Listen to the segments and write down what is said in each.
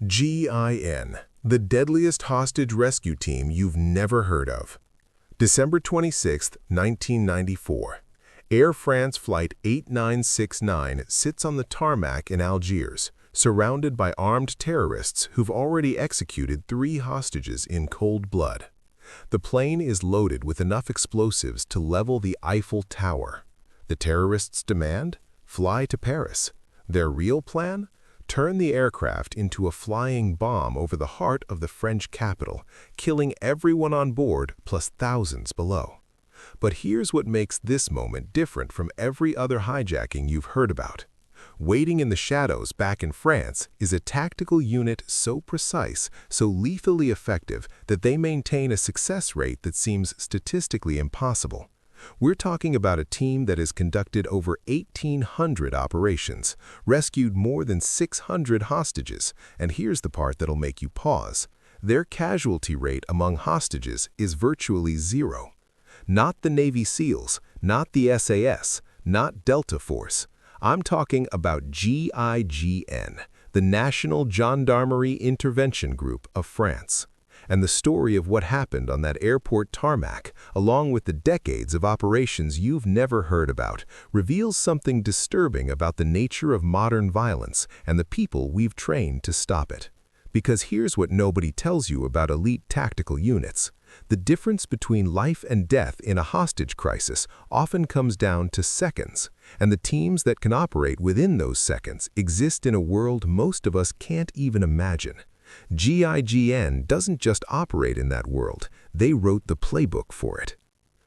GIGN, the deadliest hostage rescue team you've never heard of. December 26, 1994. Air France Flight 8969 sits on the tarmac in Algiers, surrounded by armed terrorists who've already executed 3 hostages in cold blood. The plane is loaded with enough explosives to level the Eiffel Tower. The terrorists' demand? Fly to Paris. Their real plan? Turn the aircraft into a flying bomb over the heart of the French capital, killing everyone on board plus thousands below. But here's what makes this moment different from every other hijacking you've heard about. Waiting in the shadows back in France is a tactical unit so precise, so lethally effective that they maintain a success rate that seems statistically impossible. We're talking about a team that has conducted over 1,800 operations, rescued more than 600 hostages, and here's the part that'll make you pause. Their casualty rate among hostages is virtually 0. Not the Navy SEALs, not the SAS, not Delta Force. I'm talking about GIGN, the National Gendarmerie Intervention Group of France. And the story of what happened on that airport tarmac, along with the decades of operations you've never heard about, reveals something disturbing about the nature of modern violence and the people we've trained to stop it. Because here's what nobody tells you about elite tactical units. The difference between life and death in a hostage crisis often comes down to seconds, and the teams that can operate within those seconds exist in a world most of us can't even imagine. GIGN doesn't just operate in that world, they wrote the playbook for it.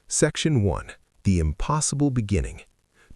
Section 1. The Impossible Beginning.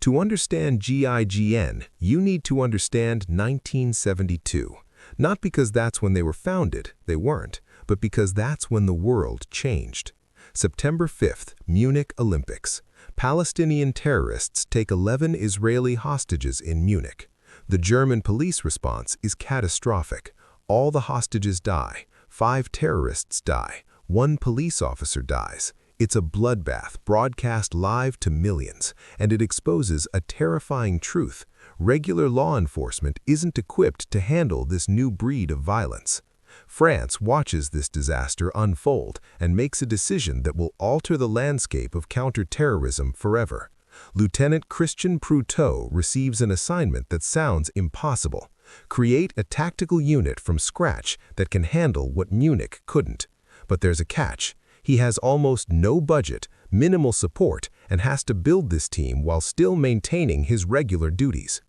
To understand GIGN, you need to understand 1972. Not because that's when they were founded, they weren't, but because that's when the world changed. September 5th, Munich Olympics. Palestinian terrorists take 11 Israeli hostages in Munich. The German police response is catastrophic. All the hostages die, 5 terrorists die, 1 police officer dies. It's a bloodbath broadcast live to millions, and it exposes a terrifying truth. Regular law enforcement isn't equipped to handle this new breed of violence. France watches this disaster unfold and makes a decision that will alter the landscape of counterterrorism forever. Lieutenant Christian Proutot receives an assignment that sounds impossible. Create a tactical unit from scratch that can handle what Munich couldn't. But there's a catch. He has almost no budget, minimal support, and has to build this team while still maintaining his regular duties.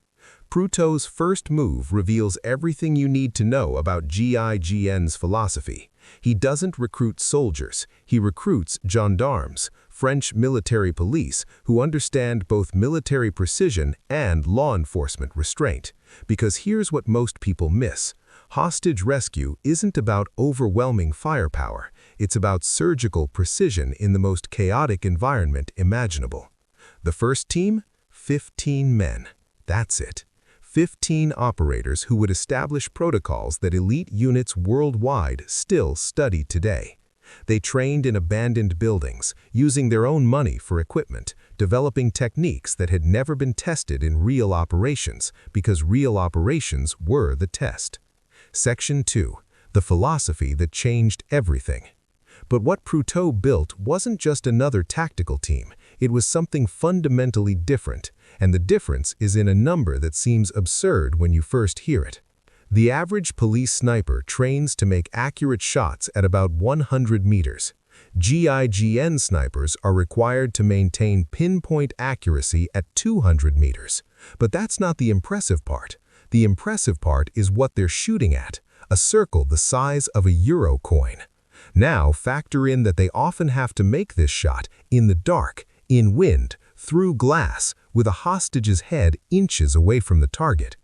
Proutot's first move reveals everything you need to know about GIGN's philosophy. He doesn't recruit soldiers, he recruits gendarmes, French military police who understand both military precision and law enforcement restraint. Because here's what most people miss. Hostage rescue isn't about overwhelming firepower, it's about surgical precision in the most chaotic environment imaginable. The first team? 15 men. That's it. 15 operators who would establish protocols that elite units worldwide still study today. They trained in abandoned buildings, using their own money for equipment, developing techniques that had never been tested in real operations because real operations were the test. Section 2. The philosophy that changed everything. But what Proutot built wasn't just another tactical team, it was something fundamentally different, and the difference is in a number that seems absurd when you first hear it. The average police sniper trains to make accurate shots at about 100 meters. GIGN snipers are required to maintain pinpoint accuracy at 200 meters. But that's not the impressive part. The impressive part is what they're shooting at, a circle the size of a euro coin. Now factor in that they often have to make this shot in the dark, in wind, through glass, with a hostage's head inches away from the target.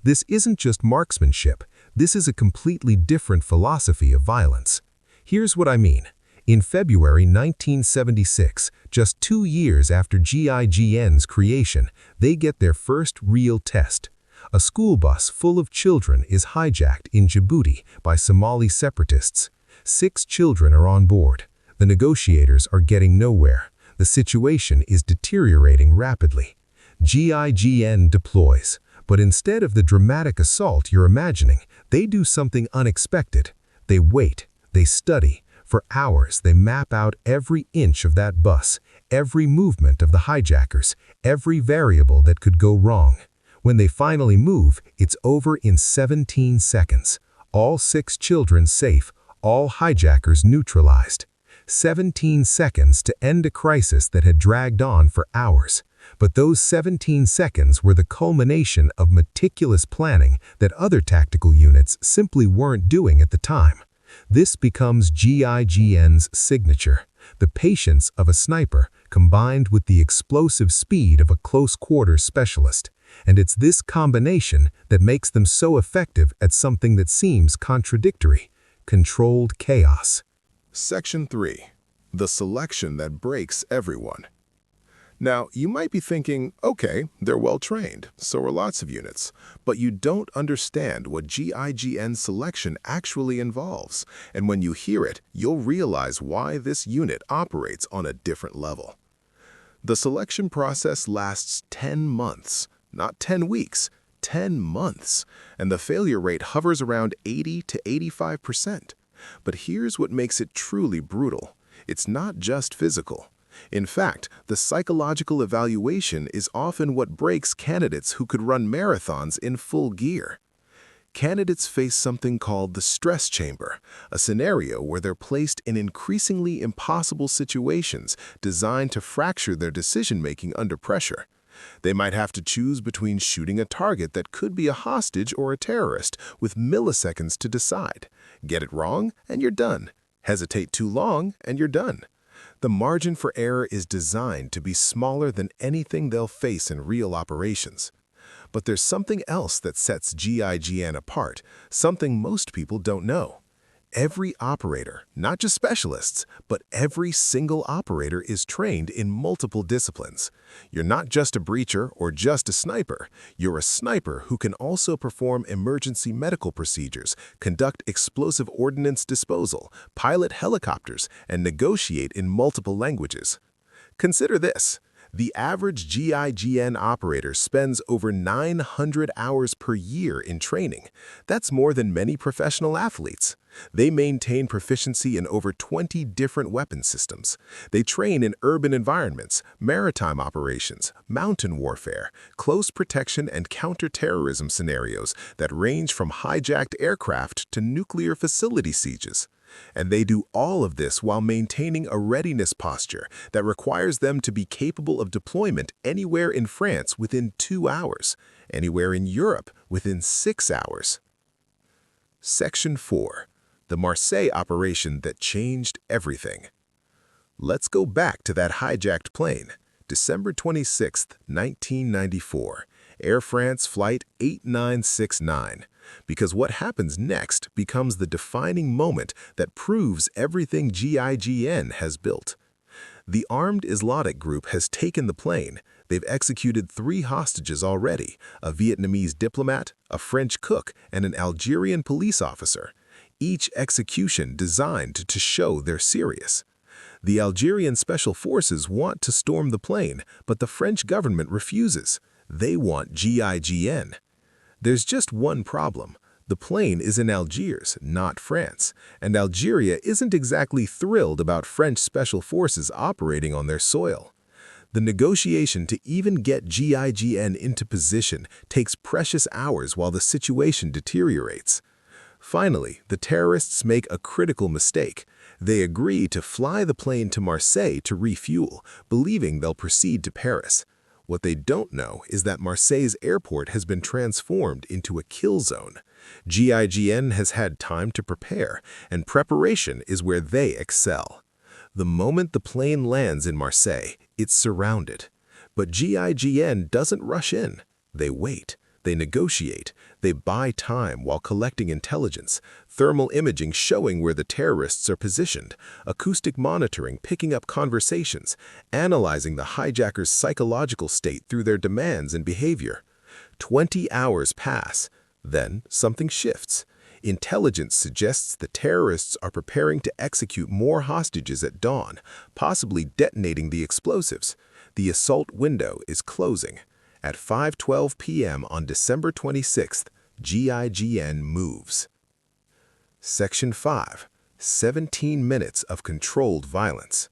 This isn't just marksmanship, this is a completely different philosophy of violence. Here's what I mean. In February 1976, just 2 years after GIGN's creation, they get their first real test. A school bus full of children is hijacked in Djibouti by Somali separatists. 6 children are on board. The negotiators are getting nowhere. The situation is deteriorating rapidly. GIGN deploys. But instead of the dramatic assault you're imagining, they do something unexpected. They wait, they study. For hours, they map out every inch of that bus, every movement of the hijackers, every variable that could go wrong. When they finally move, it's over in 17 seconds. All 6 children safe, all hijackers neutralized. 17 seconds to end a crisis that had dragged on for hours. But those 17 seconds were the culmination of meticulous planning that other tactical units simply weren't doing at the time. This becomes GIGN's signature, the patience of a sniper combined with the explosive speed of a close-quarters specialist. And it's this combination that makes them so effective at something that seems contradictory: controlled chaos. Section 3. The selection that breaks everyone. Now, you might be thinking, okay, they're well-trained, so are lots of units, but you don't understand what GIGN selection actually involves, and when you hear it, you'll realize why this unit operates on a different level. The selection process lasts 10 months, not 10 weeks, 10 months, and the failure rate hovers around 80 to 85%. But here's what makes it truly brutal. It's not just physical. In fact, the psychological evaluation is often what breaks candidates who could run marathons in full gear. Candidates face something called the stress chamber, a scenario where they're placed in increasingly impossible situations designed to fracture their decision-making under pressure. They might have to choose between shooting a target that could be a hostage or a terrorist with milliseconds to decide. Get it wrong, and you're done. Hesitate too long, and you're done. The margin for error is designed to be smaller than anything they'll face in real operations. But there's something else that sets GIGN apart, something most people don't know. Every operator, not just specialists, but every single operator is trained in multiple disciplines. You're not just a breacher or just a sniper. You're a sniper who can also perform emergency medical procedures, conduct explosive ordnance disposal, pilot helicopters, and negotiate in multiple languages. Consider this. The average GIGN operator spends over 900 hours per year in training. That's more than many professional athletes. They maintain proficiency in over 20 different weapon systems. They train in urban environments, maritime operations, mountain warfare, close protection and counterterrorism scenarios that range from hijacked aircraft to nuclear facility sieges. And they do all of this while maintaining a readiness posture that requires them to be capable of deployment anywhere in France within 2 hours, anywhere in Europe within 6 hours. Section 4. The Marseille operation that changed everything. Let's go back to that hijacked plane. December 26, 1994. Air France Flight 8969. Because what happens next becomes the defining moment that proves everything GIGN has built. The armed Islamic group has taken the plane. They've executed 3 hostages already, a Vietnamese diplomat, a French cook, and an Algerian police officer. Each execution designed to show they're serious. The Algerian special forces want to storm the plane, but the French government refuses. They want GIGN. There's just one problem. The plane is in Algiers, not France, and Algeria isn't exactly thrilled about French special forces operating on their soil. The negotiation to even get GIGN into position takes precious hours while the situation deteriorates. Finally, the terrorists make a critical mistake. They agree to fly the plane to Marseille to refuel, believing they'll proceed to Paris. What they don't know is that Marseille's airport has been transformed into a kill zone. GIGN has had time to prepare, and preparation is where they excel. The moment the plane lands in Marseille, it's surrounded. But GIGN doesn't rush in. They wait. They negotiate. They buy time while collecting intelligence, thermal imaging showing where the terrorists are positioned, acoustic monitoring picking up conversations, analyzing the hijackers' psychological state through their demands and behavior. 20 hours pass. Then something shifts. Intelligence suggests the terrorists are preparing to execute more hostages at dawn, possibly detonating the explosives. The assault window is closing. At 5:12 p.m. on December 26th, GIGN moves. Section 5. 17 minutes of controlled violence.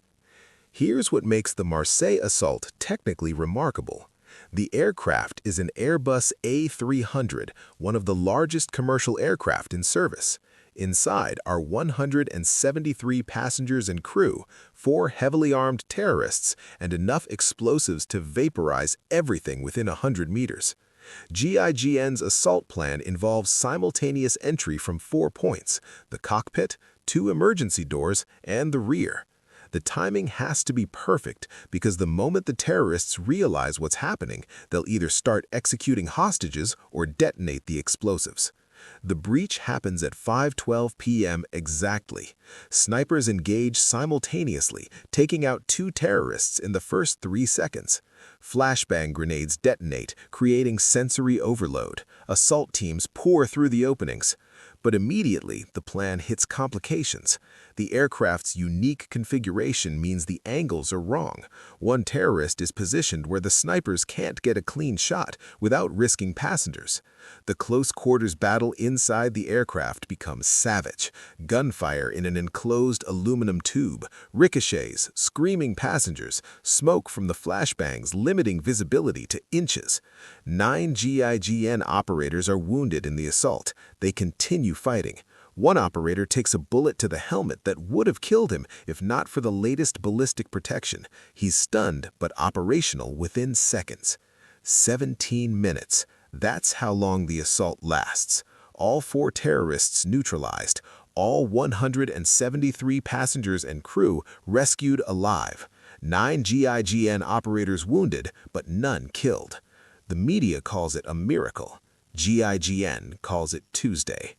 Here's what makes the Marseille assault technically remarkable. The aircraft is an Airbus A300, one of the largest commercial aircraft in service. Inside are 173 passengers and crew, 4 heavily armed terrorists, and enough explosives to vaporize everything within 100 meters. GIGN's assault plan involves simultaneous entry from 4 points: the cockpit, 2 emergency doors, and the rear. The timing has to be perfect because the moment the terrorists realize what's happening, they'll either start executing hostages or detonate the explosives. The breach happens at 5:12 p.m. exactly. Snipers engage simultaneously, taking out 2 terrorists in the first 3 seconds. Flashbang grenades detonate, creating sensory overload. Assault teams pour through the openings. But immediately, the plan hits complications. The aircraft's unique configuration means the angles are wrong. One terrorist is positioned where the snipers can't get a clean shot without risking passengers. The close-quarters battle inside the aircraft becomes savage. Gunfire in an enclosed aluminum tube, ricochets, screaming passengers, smoke from the flashbangs limiting visibility to inches. 9 GIGN operators are wounded in the assault. They continue fighting. One operator takes a bullet to the helmet that would have killed him if not for the latest ballistic protection. He's stunned but operational within seconds. 17 minutes. That's how long the assault lasts. All 4 terrorists neutralized. All 173 passengers and crew rescued alive. 9 GIGN operators wounded, but none killed. The media calls it a miracle. GIGN calls it Tuesday.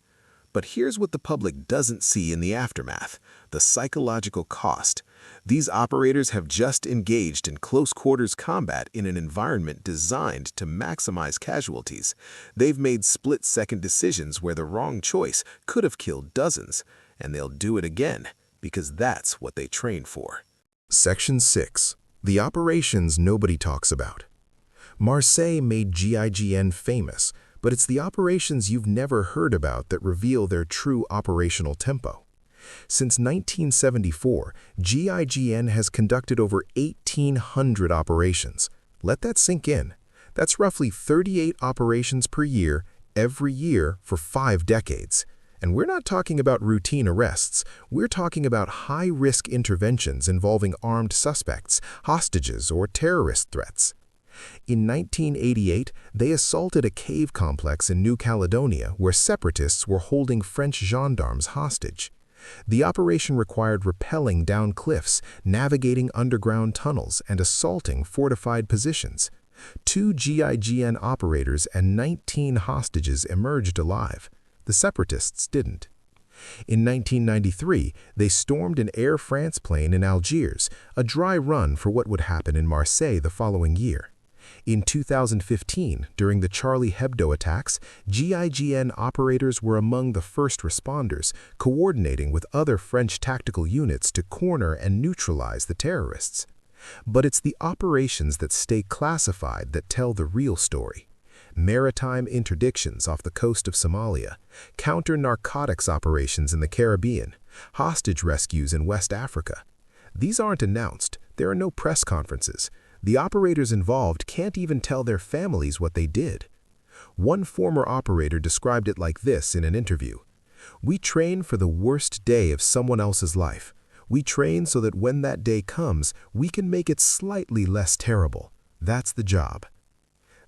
But here's what the public doesn't see in the aftermath: the psychological cost. These operators have just engaged in close-quarters combat in an environment designed to maximize casualties. They've made split-second decisions where the wrong choice could have killed dozens, and they'll do it again because that's what they train for. Section 6. The operations nobody talks about. Marseille made GIGN famous, but it's the operations you've never heard about that reveal their true operational tempo. Since 1974, GIGN has conducted over 1,800 operations. Let that sink in. That's roughly 38 operations per year, every year for 5 decades. And we're not talking about routine arrests. We're talking about high-risk interventions involving armed suspects, hostages, or terrorist threats. In 1988, they assaulted a cave complex in New Caledonia where separatists were holding French gendarmes hostage. The operation required rappelling down cliffs, navigating underground tunnels, and assaulting fortified positions. 2 GIGN operators and 19 hostages emerged alive. The separatists didn't. In 1993, they stormed an Air France plane in Algiers, a dry run for what would happen in Marseille the following year. In 2015, during the Charlie Hebdo attacks, GIGN operators were among the first responders, coordinating with other French tactical units to corner and neutralize the terrorists. But it's the operations that stay classified that tell the real story. Maritime interdictions off the coast of Somalia, counter-narcotics operations in the Caribbean, hostage rescues in West Africa. These aren't announced. There are no press conferences. The operators involved can't even tell their families what they did. One former operator described it like this in an interview: "We train for the worst day of someone else's life. We train so that when that day comes, we can make it slightly less terrible. That's the job."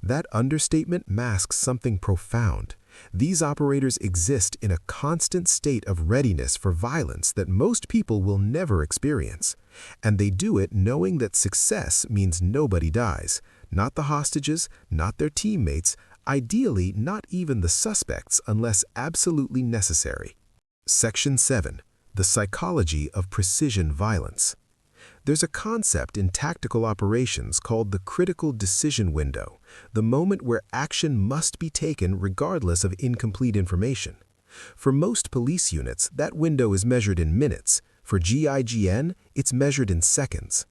That understatement masks something profound. These operators exist in a constant state of readiness for violence that most people will never experience. And they do it knowing that success means nobody dies. Not the hostages, not their teammates, ideally not even the suspects unless absolutely necessary. Section 7. The psychology of precision violence. There's a concept in tactical operations called the critical decision window, the moment where action must be taken regardless of incomplete information. For most police units, that window is measured in minutes. For GIGN, it's measured in seconds.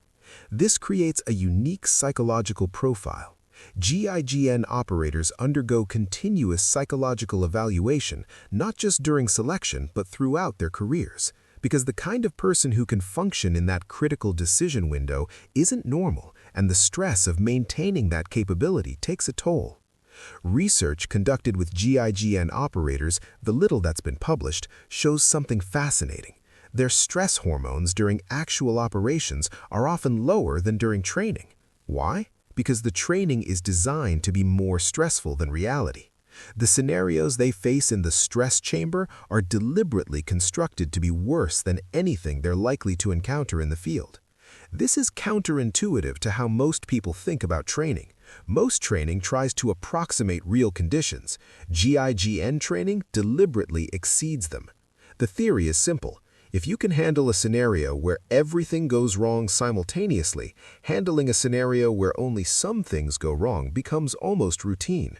This creates a unique psychological profile. GIGN operators undergo continuous psychological evaluation, not just during selection but throughout their careers, because the kind of person who can function in that critical decision window isn't normal, and the stress of maintaining that capability takes a toll. Research conducted with GIGN operators, the little that's been published, shows something fascinating. Their stress hormones during actual operations are often lower than during training. Why? Because the training is designed to be more stressful than reality. The scenarios they face in the stress chamber are deliberately constructed to be worse than anything they're likely to encounter in the field. This is counterintuitive to how most people think about training. Most training tries to approximate real conditions. GIGN training deliberately exceeds them. The theory is simple. If you can handle a scenario where everything goes wrong simultaneously, handling a scenario where only some things go wrong becomes almost routine.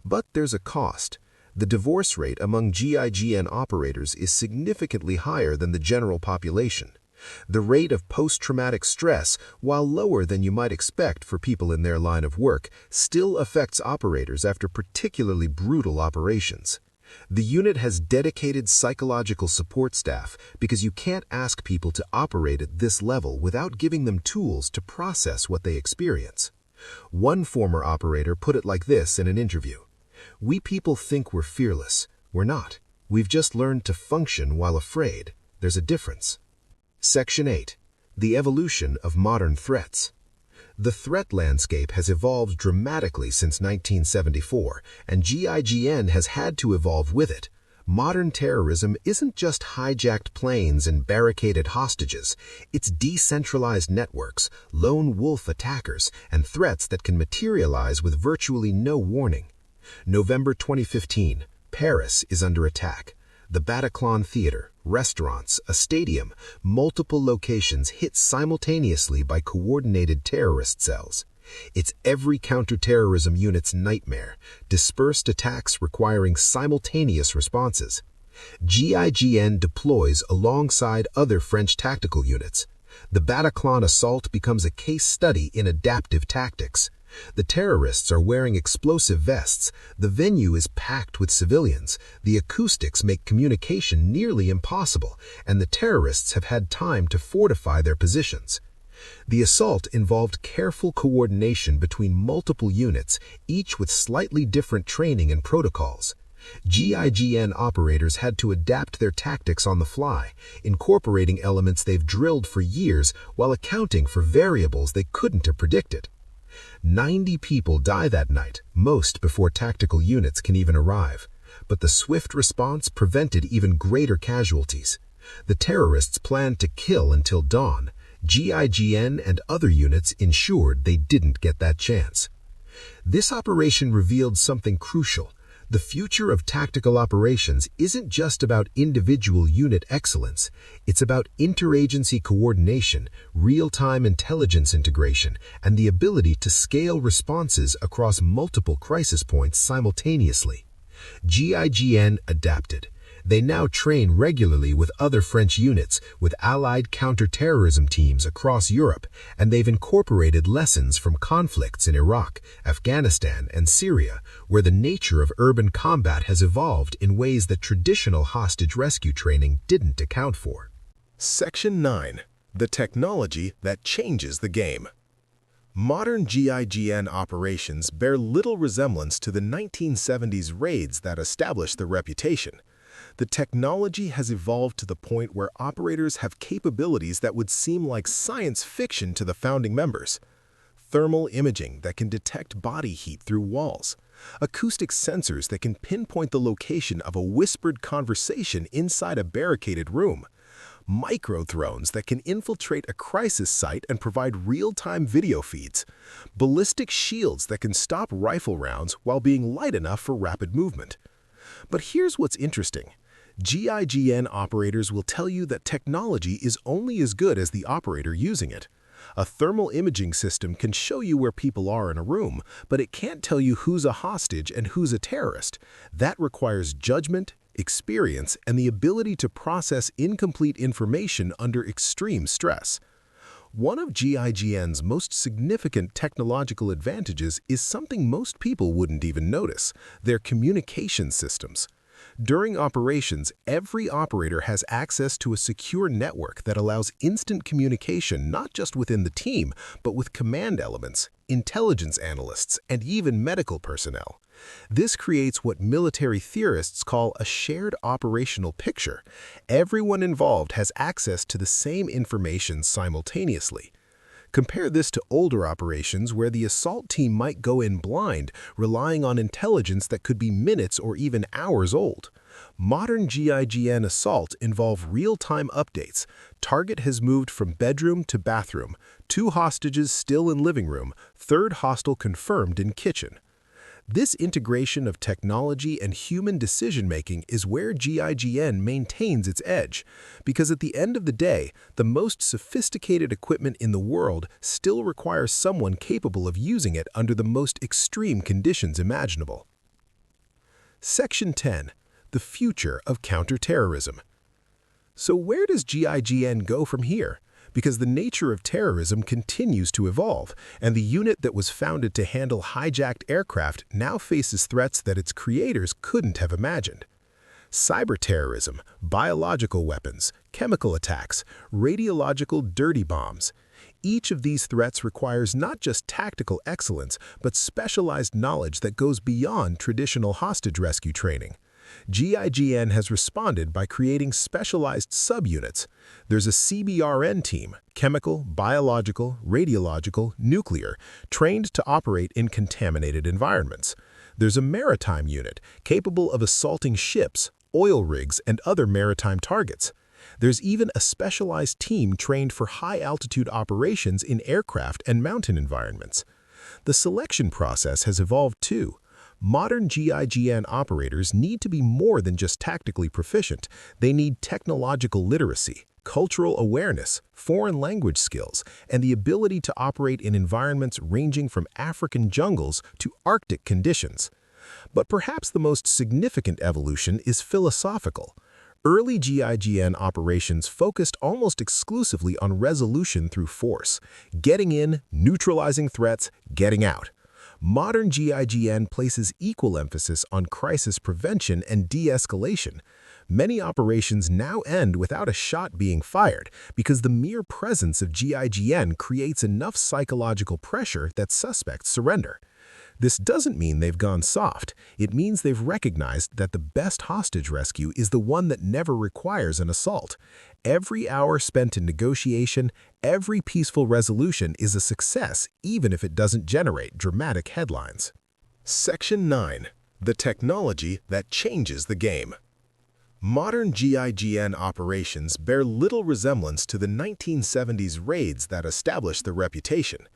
But there's a cost. The divorce rate among GIGN operators is significantly higher than the general population. The rate of post-traumatic stress, while lower than you might expect for people in their line of work, still affects operators after particularly brutal operations. The unit has dedicated psychological support staff because you can't ask people to operate at this level without giving them tools to process what they experience. One former operator put it like this in an interview: "We people think we're fearless. We're not. We've just learned to function while afraid. There's a difference." Section 8. The evolution of modern threats. The threat landscape has evolved dramatically since 1974, and GIGN has had to evolve with it. Modern terrorism isn't just hijacked planes and barricaded hostages. It's decentralized networks, lone wolf attackers, and threats that can materialize with virtually no warning. November 2015, Paris is under attack. The Bataclan Theater, restaurants, a stadium, multiple locations hit simultaneously by coordinated terrorist cells. It's every counterterrorism unit's nightmare, dispersed attacks requiring simultaneous responses. GIGN deploys alongside other French tactical units. The Bataclan assault becomes a case study in adaptive tactics. The terrorists are wearing explosive vests, the venue is packed with civilians, the acoustics make communication nearly impossible, and the terrorists have had time to fortify their positions. The assault involved careful coordination between multiple units, each with slightly different training and protocols. GIGN operators had to adapt their tactics on the fly, incorporating elements they've drilled for years while accounting for variables they couldn't have predicted. 90 people die that night, most before tactical units can even arrive. But the swift response prevented even greater casualties. The terrorists planned to kill until dawn. GIGN and other units ensured they didn't get that chance. This operation revealed something crucial. The future of tactical operations isn't just about individual unit excellence. It's about interagency coordination, real-time intelligence integration, and the ability to scale responses across multiple crisis points simultaneously. GIGN adapted. They now train regularly with other French units, with allied counterterrorism teams across Europe, and they've incorporated lessons from conflicts in Iraq, Afghanistan, and Syria, where the nature of urban combat has evolved in ways that traditional hostage rescue training didn't account for. Section 9. The technology that changes the game. Modern GIGN operations bear little resemblance to the 1970s raids that established their reputation. The technology has evolved to the point where operators have capabilities that would seem like science fiction to the founding members. Thermal imaging that can detect body heat through walls. Acoustic sensors that can pinpoint the location of a whispered conversation inside a barricaded room. Micro-drones that can infiltrate a crisis site and provide real-time video feeds. Ballistic shields that can stop rifle rounds while being light enough for rapid movement. But here's what's interesting. GIGN operators will tell you that technology is only as good as the operator using it. A thermal imaging system can show you where people are in a room, but it can't tell you who's a hostage and who's a terrorist. That requires judgment, experience, and the ability to process incomplete information under extreme stress. One of GIGN's most significant technological advantages is something most people wouldn't even notice: their communication systems. During operations, every operator has access to a secure network that allows instant communication not just within the team, but with command elements, intelligence analysts, and even medical personnel. This creates what military theorists call a shared operational picture. Everyone involved has access to the same information simultaneously. Compare this to older operations where the assault team might go in blind, relying on intelligence that could be minutes or even hours old. Modern GIGN assault involve real-time updates. Target has moved from bedroom to bathroom, 2 hostages still in living room, 3rd hostile confirmed in kitchen. This integration of technology and human decision-making is where GIGN maintains its edge, because at the end of the day, the most sophisticated equipment in the world still requires someone capable of using it under the most extreme conditions imaginable. Section 10. The future of counterterrorism. So where does GIGN go from here? Because the nature of terrorism continues to evolve, and the unit that was founded to handle hijacked aircraft now faces threats that its creators couldn't have imagined. Cyberterrorism, biological weapons, chemical attacks, radiological dirty bombs. Each of these threats requires not just tactical excellence, but specialized knowledge that goes beyond traditional hostage rescue training. GIGN has responded by creating specialized subunits. There's a CBRN team, chemical, biological, radiological, nuclear, trained to operate in contaminated environments. There's a maritime unit, capable of assaulting ships, oil rigs, and other maritime targets. There's even a specialized team trained for high-altitude operations in aircraft and mountain environments. The selection process has evolved too. Modern GIGN operators need to be more than just tactically proficient. They need technological literacy, cultural awareness, foreign language skills, and the ability to operate in environments ranging from African jungles to Arctic conditions. But perhaps the most significant evolution is philosophical. Early GIGN operations focused almost exclusively on resolution through force, getting in, neutralizing threats, getting out. Modern GIGN places equal emphasis on crisis prevention and de-escalation. Many operations now end without a shot being fired because the mere presence of GIGN creates enough psychological pressure that suspects surrender. This doesn't mean they've gone soft. It means they've recognized that the best hostage rescue is the one that never requires an assault. Every hour spent in negotiation, every peaceful resolution is a success, even if it doesn't generate dramatic headlines. Section 9. The technology that changes the game. Modern GIGN operations bear little resemblance to the 1970s raids that established their reputation.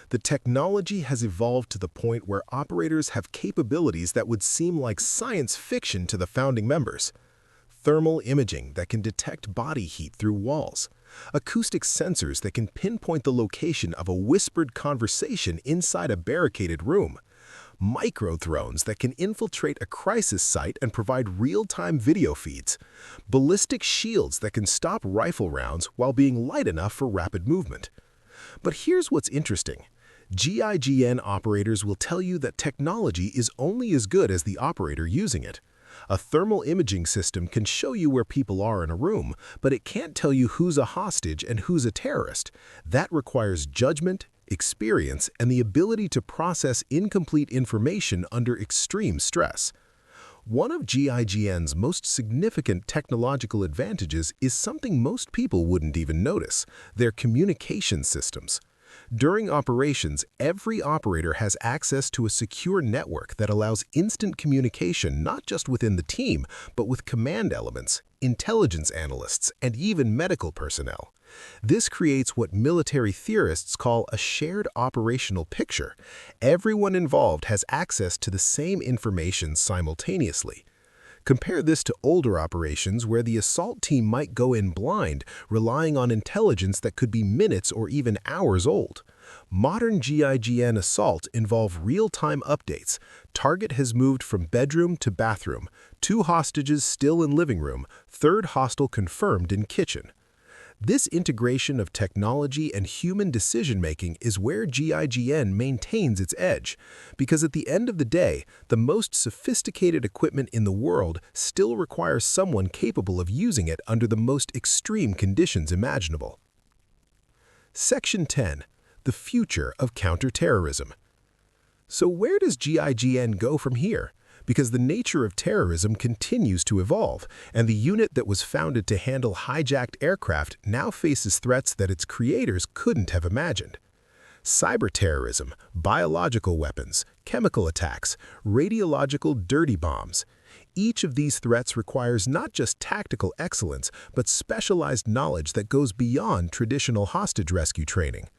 The technology has evolved to the point where operators have capabilities that would seem like science fiction to the founding members. Thermal imaging that can detect body heat through walls. Acoustic sensors that can pinpoint the location of a whispered conversation inside a barricaded room. Micro-drones that can infiltrate a crisis site and provide real-time video feeds. Ballistic shields that can stop rifle rounds while being light enough for rapid movement. But here's what's interesting. GIGN operators will tell you that technology is only as good as the operator using it. A thermal imaging system can show you where people are in a room, but it can't tell you who's a hostage and who's a terrorist. That requires judgment, experience, and the ability to process incomplete information under extreme stress. One of GIGN's most significant technological advantages is something most people wouldn't even notice: their communication systems. During operations, every operator has access to a secure network that allows instant communication not just within the team, but with command elements, intelligence analysts, and even medical personnel. This creates what military theorists call a shared operational picture. Everyone involved has access to the same information simultaneously. Compare this to older operations where the assault team might go in blind, relying on intelligence that could be minutes or even hours old. Modern GIGN assault involve real-time updates. Target has moved from bedroom to bathroom, 2 hostages still in living room, 3rd hostile confirmed in kitchen. This integration of technology and human decision-making is where GIGN maintains its edge, because at the end of the day, the most sophisticated equipment in the world still requires someone capable of using it under the most extreme conditions imaginable. Section 10. The future of counterterrorism. So where does GIGN go from here? Because the nature of terrorism continues to evolve, and the unit that was founded to handle hijacked aircraft now faces threats that its creators couldn't have imagined. Cyberterrorism, biological weapons, chemical attacks, radiological dirty bombs. Each of these threats requires not just tactical excellence, but specialized knowledge that goes beyond traditional hostage rescue training.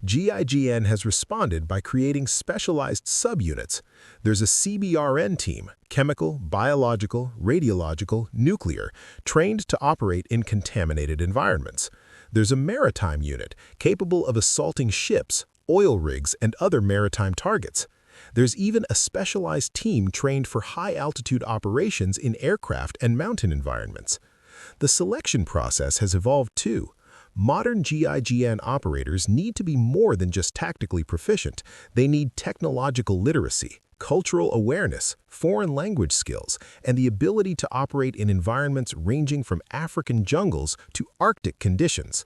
GIGN has responded by creating specialized subunits. There's a CBRN team, chemical, biological, radiological, nuclear, trained to operate in contaminated environments. There's a maritime unit, capable of assaulting ships, oil rigs, and other maritime targets. There's even a specialized team trained for high-altitude operations in aircraft and mountain environments. The selection process has evolved too. Modern GIGN operators need to be more than just tactically proficient. They need technological literacy, cultural awareness, foreign language skills, and the ability to operate in environments ranging from African jungles to Arctic conditions.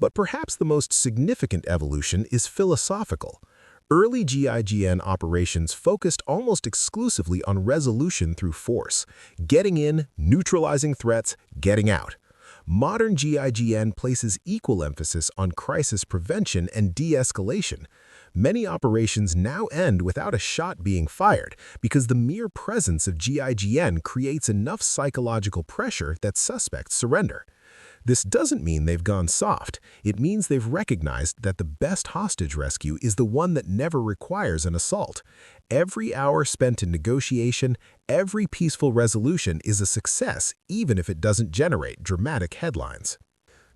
But perhaps the most significant evolution is philosophical. Early GIGN operations focused almost exclusively on resolution through force, getting in, neutralizing threats, getting out. Modern GIGN places equal emphasis on crisis prevention and de-escalation. Many operations now end without a shot being fired because the mere presence of GIGN creates enough psychological pressure that suspects surrender. This doesn't mean they've gone soft. It means they've recognized that the best hostage rescue is the one that never requires an assault. Every hour spent in negotiation, every peaceful resolution is a success, even if it doesn't generate dramatic headlines.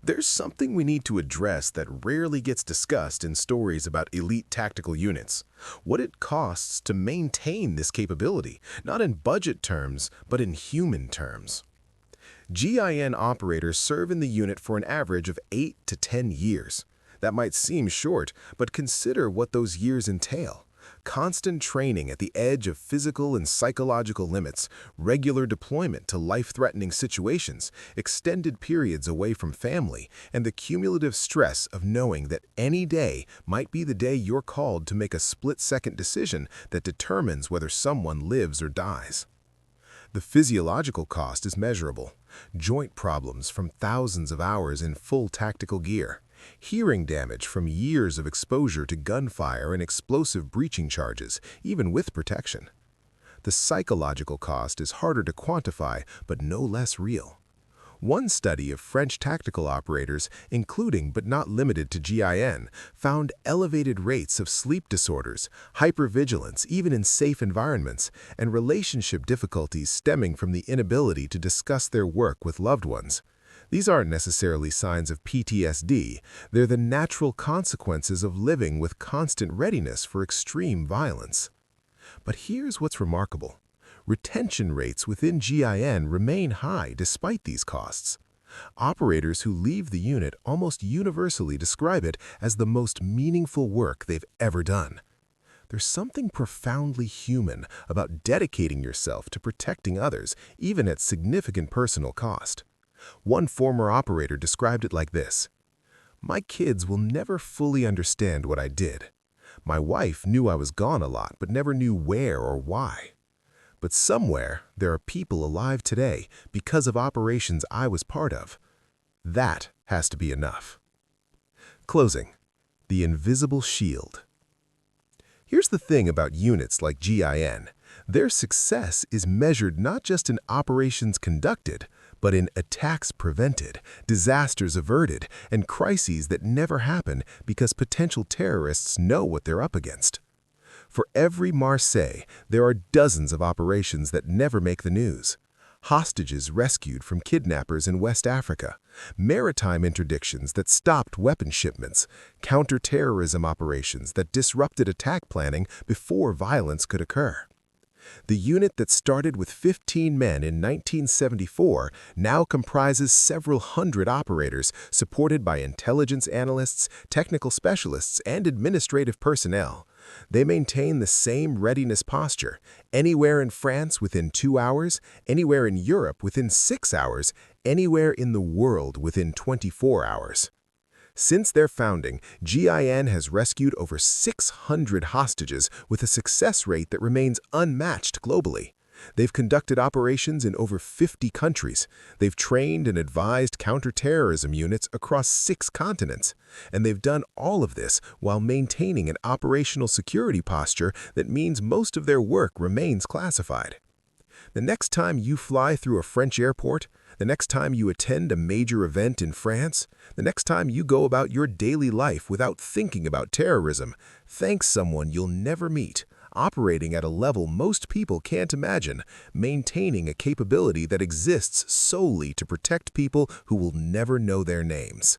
There's something we need to address that rarely gets discussed in stories about elite tactical units. What it costs to maintain this capability, not in budget terms, but in human terms. GIN operators serve in the unit for an average of 8 to 10 years. That might seem short, but consider what those years entail. Constant training at the edge of physical and psychological limits, regular deployment to life-threatening situations, extended periods away from family, and the cumulative stress of knowing that any day might be the day you're called to make a split-second decision that determines whether someone lives or dies. The physiological cost is measurable. Joint problems from thousands of hours in full tactical gear. Hearing damage from years of exposure to gunfire and explosive breaching charges, even with protection. The psychological cost is harder to quantify, but no less real. One study of French tactical operators, including but not limited to GIN, found elevated rates of sleep disorders, hypervigilance even in safe environments, and relationship difficulties stemming from the inability to discuss their work with loved ones. These aren't necessarily signs of PTSD, they're the natural consequences of living with constant readiness for extreme violence. But here's what's remarkable. Retention rates within GIN remain high despite these costs. Operators who leave the unit almost universally describe it as the most meaningful work they've ever done. There's something profoundly human about dedicating yourself to protecting others, even at significant personal cost. One former operator described it like this: "My kids will never fully understand what I did. My wife knew I was gone a lot, but never knew where or why. But somewhere, there are people alive today because of operations I was part of. That has to be enough." Closing. The invisible shield. Here's the thing about units like GIN. Their success is measured not just in operations conducted, but in attacks prevented, disasters averted, and crises that never happen because potential terrorists know what they're up against. For every Marseille, there are dozens of operations that never make the news. Hostages rescued from kidnappers in West Africa, maritime interdictions that stopped weapon shipments, counterterrorism operations that disrupted attack planning before violence could occur. The unit that started with 15 men in 1974 now comprises several hundred operators supported by intelligence analysts, technical specialists, and administrative personnel. They maintain the same readiness posture, anywhere in France within 2 hours, anywhere in Europe within 6 hours, anywhere in the world within 24 hours. Since their founding, GIGN has rescued over 600 hostages with a success rate that remains unmatched globally. They've conducted operations in over 50 countries. They've trained and advised counterterrorism units across 6 continents. And they've done all of this while maintaining an operational security posture that means most of their work remains classified. The next time you fly through a French airport, the next time you attend a major event in France, the next time you go about your daily life without thinking about terrorism, thank someone you'll never meet, operating at a level most people can't imagine, maintaining a capability that exists solely to protect people who will never know their names.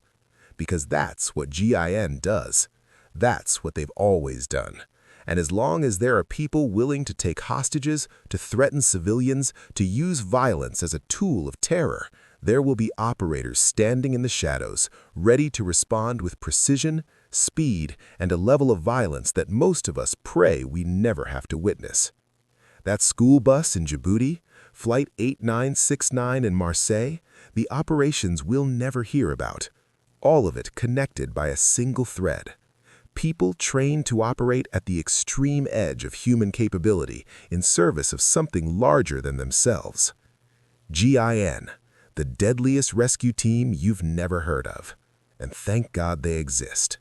Because that's what GIGN does. That's what they've always done. And as long as there are people willing to take hostages, to threaten civilians, to use violence as a tool of terror, there will be operators standing in the shadows, ready to respond with precision, speed, and a level of violence that most of us pray we never have to witness. That school bus in Djibouti, Flight 8969 in Marseille, the operations we'll never hear about. All of it connected by a single thread. People trained to operate at the extreme edge of human capability in service of something larger than themselves. GIGN, the deadliest rescue team you've never heard of. And thank God they exist.